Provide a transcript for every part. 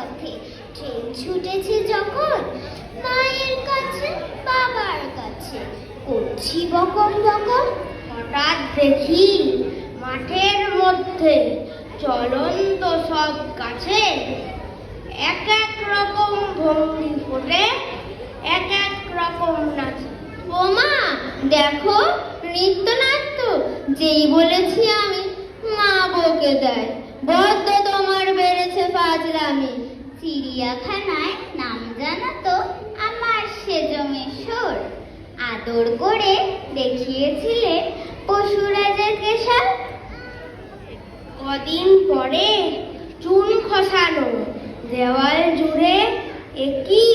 পথে ট্রেন ছুটেছে যখন মায়ের কাছে বাবার কাছে করছি বকম বকম, হঠাৎ দেখি মাঠের মধ্যে চলন্ত সব গাছে এক এক রকম ভঙ্গি করে এক এক রকম নাচে। ও মা দেখো নৃত্যনাট্য, যেই বলেছি আমি মা বকে দেয়, বড্ড তোমার বেড়েছে ফাজলামি। চিড়িয়াখানায় নাম জানা তো আমার সেজমেশ্বর, আদর করে দেখিয়েছিলে পশুরাজের কেশাল। কদিন পরে চুন খসানো দেওয়াল জুড়ে একই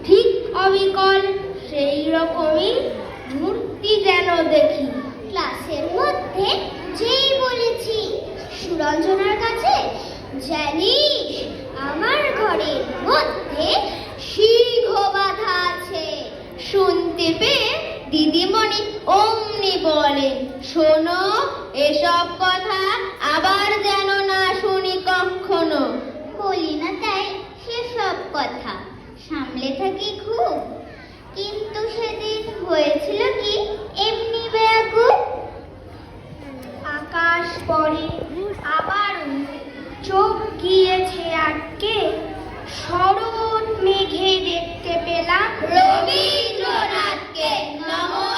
ঠিক অবিকল সেই রকমই মূর্তি যেন দেখি। ক্লাসের মধ্যে যেই বলেছি সুরঞ্জনার কাছে, জানিস আমার ঘরের মধ্যে সিংহ বাঁধা আছে। শুনতে পেয়ে দিদিমণি অমনি বলেন, শোনো এসব কথা আবার যেন না শুনি কখনো। বলি না তাই সেসব কথা, সামলে থাকি খুব, কিন্তু সেদিন হয়েছিল কি এমনি বেয়াকুব। আকাশ পরে আবার চোখ গিয়েছে আটকে, শরৎ মেঘে দেখতে পেলাম রবীন্দ্রনাথকে। নমো